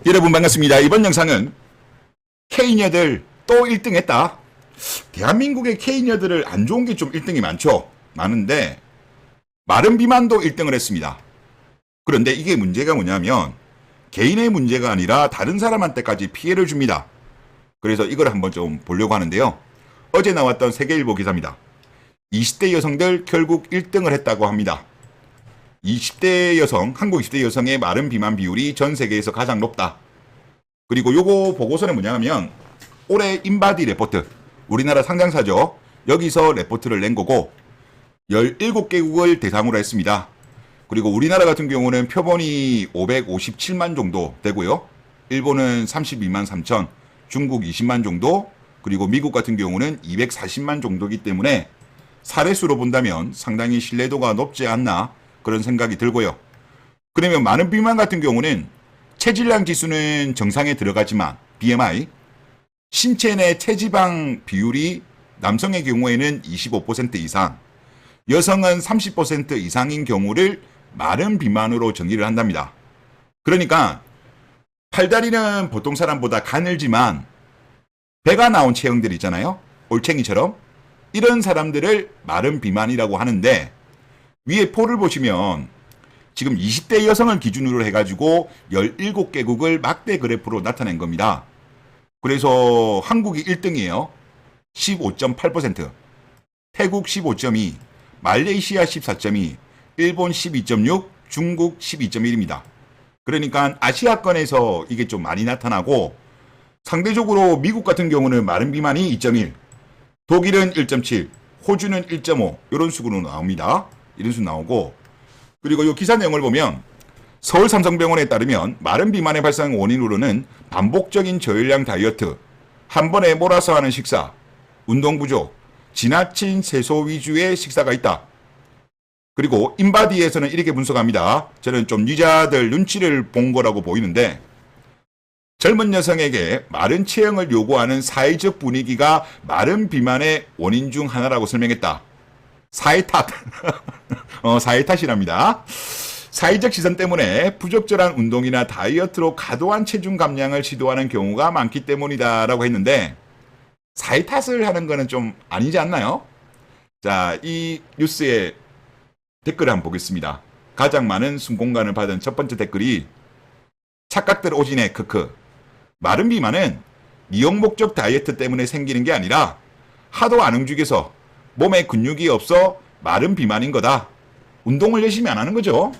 여러분 반갑습니다. 이번 영상은 K녀들 또 1등 했다. 대한민국의 K녀들을 안 좋은 게 좀 1등이 많은데 마른 비만도 1등을 했습니다. 그런데 이게 문제가 뭐냐면 개인의 문제가 아니라 다른 사람한테까지 피해를 줍니다. 그래서 이걸 한번 좀 보려고 하는데요. 어제 나왔던 세계일보 기사입니다. 20대 여성들 결국 1등을 했다고 합니다. 20대 여성, 한국 20대 여성의 마른 비만 비율이 전 세계에서 가장 높다. 그리고 요거 보고서는 뭐냐면 올해 인바디 레포트, 우리나라 상장사죠. 여기서 레포트를 낸 거고 17개국을 대상으로 했습니다. 그리고 우리나라 같은 경우는 표본이 557만 정도 되고요. 일본은 32만 3천, 중국 20만 정도, 그리고 미국 같은 경우는 240만 정도이기 때문에 사례수로 본다면 상당히 신뢰도가 높지 않나 그런 생각이 들고요. 그러면 마른 비만 같은 경우는 체질량 지수는 정상에 들어가지만 BMI, 신체 내 체지방 비율이 남성의 경우에는 25% 이상, 여성은 30% 이상인 경우를 마른 비만으로 정의를 한답니다. 그러니까 팔다리는 보통 사람보다 가늘지만 배가 나온 체형들 있잖아요. 올챙이처럼. 이런 사람들을 마른 비만이라고 하는데 위에 표를 보시면 지금 20대 여성을 기준으로 해가지고 17개국을 막대 그래프로 나타낸 겁니다. 그래서 한국이 1등이에요. 15.8%, 태국 15.2, 말레이시아 14.2, 일본 12.6, 중국 12.1입니다. 그러니까 아시아권에서 이게 좀 많이 나타나고 상대적으로 미국 같은 경우는 마른 비만이 2.1, 독일은 1.7, 호주는 1.5 이런 식으로 나옵니다. 이런 식으로 나오고 그리고 이 기사 내용을 보면 서울삼성병원에 따르면 마른 비만의 발생 원인으로는 반복적인 저열량 다이어트, 한 번에 몰아서 하는 식사, 운동 부족, 지나친 채소 위주의 식사가 있다. 그리고 인바디에서는 이렇게 분석합니다. 저는 좀 유자들 눈치를 본 거라고 보이는데 젊은 여성에게 마른 체형을 요구하는 사회적 분위기가 마른 비만의 원인 중 하나라고 설명했다. 사회 탓. 사회 탓이랍니다. 사회적 시선 때문에 부적절한 운동이나 다이어트로 과도한 체중 감량을 시도하는 경우가 많기 때문이다라고 했는데 사회 탓을 하는 거는 좀 아니지 않나요? 자, 이 뉴스의 댓글을 한번 보겠습니다. 가장 많은 순공간을 받은 첫 번째 댓글이 착각들 오지네 크크. 마른 비만은 미용 목적 다이어트 때문에 생기는 게 아니라 하도 안 움직여서 몸에 근육이 없어 마른 비만인 거다. 운동을 열심히 안 하는 거죠.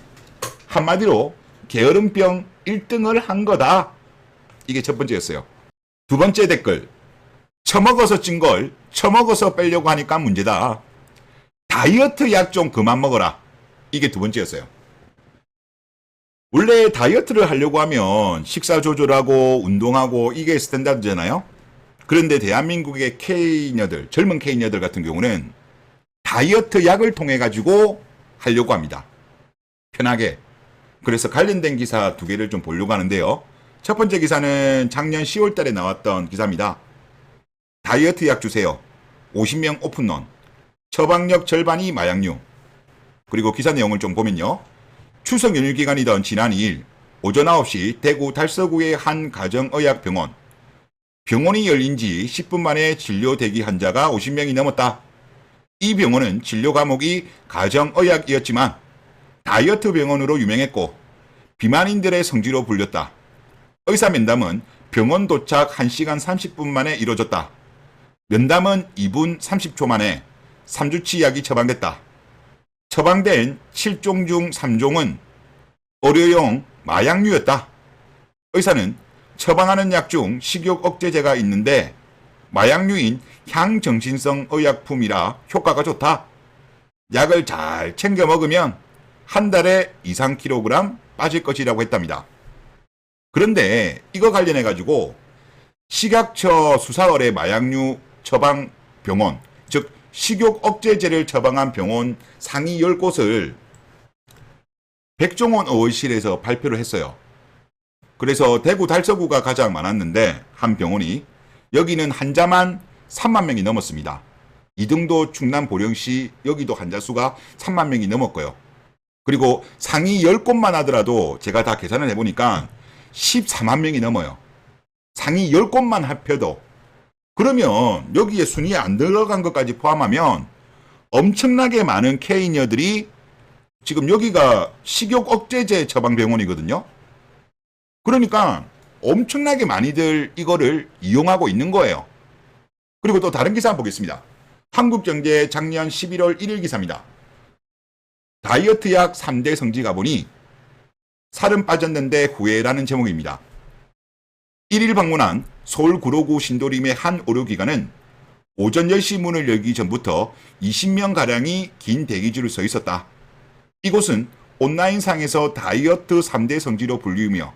한마디로 게으름병 1등을 한 거다. 이게 첫 번째였어요. 두 번째 댓글. 처먹어서 찐 걸 처먹어서 빼려고 하니까 문제다. 다이어트 약 좀 그만 먹어라. 이게 두 번째였어요. 원래 다이어트를 하려고 하면 식사 조절하고 운동하고 이게 스탠다드잖아요. 그런데 대한민국의 K녀들, 젊은 K녀들 같은 경우는 다이어트 약을 통해 가지고 하려고 합니다. 편하게. 그래서 관련된 기사 두 개를 좀 보려고 하는데요. 첫 번째 기사는 작년 10월 달에 나왔던 기사입니다. 다이어트 약 주세요. 50명 오픈런. 처방력 절반이 마약류. 그리고 기사 내용을 좀 보면요. 추석 연휴 기간이던 지난 2일 오전 9시 대구 달서구의 한 가정의학병원. 병원이 열린 지 10분 만에 진료 대기 환자가 50명이 넘었다. 이 병원은 진료 과목이 가정의학이었지만 다이어트 병원으로 유명했고 비만인들의 성지로 불렸다. 의사 면담은 병원 도착 1시간 30분 만에 이뤄졌다. 면담은 2분 30초 만에 3주치 약이 처방됐다. 처방된 7종 중 3종은 의료용 마약류였다. 의사는 처방하는 약 중 식욕 억제제가 있는데 마약류인 향정신성 의약품이라 효과가 좋다. 약을 잘 챙겨 먹으면 한 달에 2, 3kg 빠질 것이라고 했답니다. 그런데 이거 관련해 가지고 식약처 수사월의 마약류 처방 병원, 즉 식욕 억제제를 처방한 병원 상위 10곳을 백종원 의원실에서 발표를 했어요. 그래서 대구 달서구가 가장 많았는데 한 병원이 여기는 환자만 3만 명이 넘었습니다. 이등도 충남 보령시 여기도 환자 수가 3만 명이 넘었고요. 그리고 상위 10곳만 하더라도 제가 다 계산을 해보니까 14만 명이 넘어요. 상위 10곳만 합해도. 그러면 여기에 순위에 안 들어간 것까지 포함하면 엄청나게 많은 K녀들이 지금 여기가 식욕 억제제 처방병원이거든요. 그러니까 엄청나게 많이들 이거를 이용하고 있는 거예요. 그리고 또 다른 기사 한번 보겠습니다. 한국경제 작년 11월 1일 기사입니다. 다이어트 약 3대 성지가 보니 살은 빠졌는데 후회라는 제목입니다. 1일 방문한 서울 구로구 신도림의 한 의료기관은 오전 10시 문을 열기 전부터 20명가량이 긴 대기줄을 서 있었다. 이곳은 온라인상에서 다이어트 3대 성지로 불리우며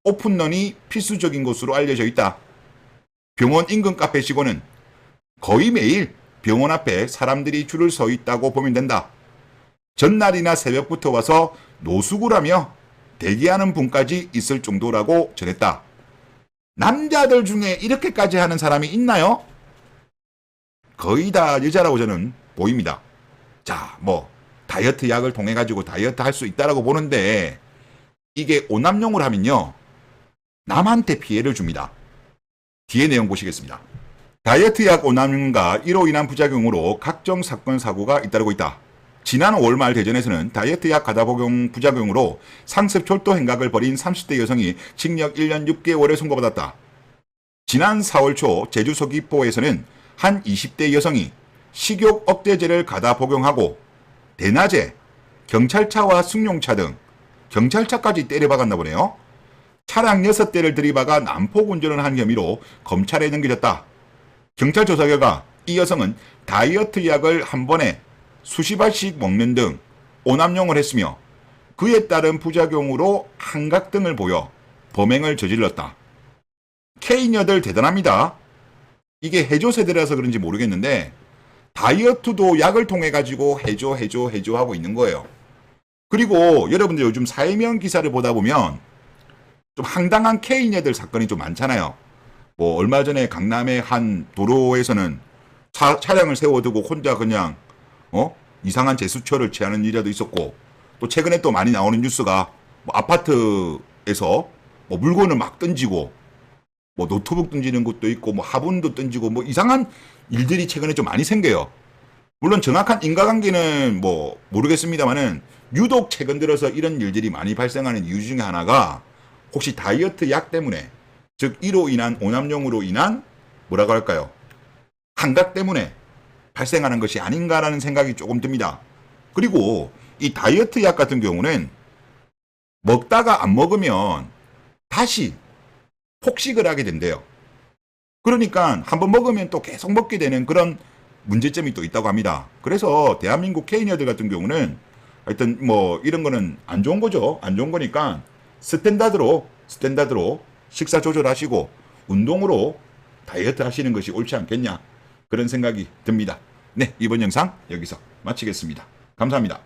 오픈런이 필수적인 곳으로 알려져 있다. 병원 인근 카페시고는 거의 매일 병원 앞에 사람들이 줄을 서 있다고 보면 된다. 전날이나 새벽부터 와서 노숙을 하며 대기하는 분까지 있을 정도라고 전했다. 남자들 중에 이렇게까지 하는 사람이 있나요? 거의 다 여자라고 저는 보입니다. 자, 다이어트 약을 통해 가지고 다이어트 할 수 있다라고 보는데 이게 오남용을 하면요. 남한테 피해를 줍니다. 뒤에 내용 보시겠습니다. 다이어트 약 오남용과 이로 인한 부작용으로 각종 사건 사고가 잇따르고 있다. 지난 5월 말 대전에서는 다이어트 약 과다 복용 부작용으로 상습 졸도 행각을 벌인 30대 여성이 징역 1년 6개월을 선고받았다. 지난 4월 초 제주 서귀포에서는 한 20대 여성이 식욕 억제제를 과다 복용하고 대낮에 경찰차와 승용차 등 경찰차까지 때려박았나 보네요. 차량 6대를 들이박아 난폭 운전을 한 혐의로 검찰에 넘겨졌다. 경찰 조사 결과 이 여성은 다이어트 약을 한 번에 수십 알씩 먹는 등 오남용을 했으며 그에 따른 부작용으로 한각 등을 보여 범행을 저질렀다. K녀들 대단합니다. 이게 해조 세대라서 그런지 모르겠는데 다이어트도 약을 통해 가지고 해조 하고 있는 거예요. 그리고 여러분들 요즘 사회명 기사를 보다 보면 좀 황당한 K녀들 사건이 좀 많잖아요. 얼마 전에 강남의 한 도로에서는 차량을 세워두고 혼자 그냥 이상한 제스처를 취하는 일자도 있었고, 또 최근에 또 많이 나오는 뉴스가 아파트에서 물건을 막 던지고 노트북 던지는 것도 있고 화분도 던지고 이상한 일들이 최근에 좀 많이 생겨요. 물론 정확한 인과관계는 모르겠습니다만은 유독 최근 들어서 이런 일들이 많이 발생하는 이유 중에 하나가 혹시 다이어트 약 때문에, 즉 이로 인한 오남용으로 인한 뭐라고 할까요? 한각 때문에 발생하는 것이 아닌가라는 생각이 조금 듭니다. 그리고 이 다이어트 약 같은 경우는 먹다가 안 먹으면 다시 폭식을 하게 된대요. 그러니까 한번 먹으면 또 계속 먹게 되는 그런 문제점이 또 있다고 합니다. 그래서 대한민국 K녀들 같은 경우는 하여튼 이런 거는 안 좋은 거죠. 안 좋은 거니까 스탠다드로 식사 조절하시고 운동으로 다이어트 하시는 것이 옳지 않겠냐, 그런 생각이 듭니다. 네, 이번 영상 여기서 마치겠습니다. 감사합니다.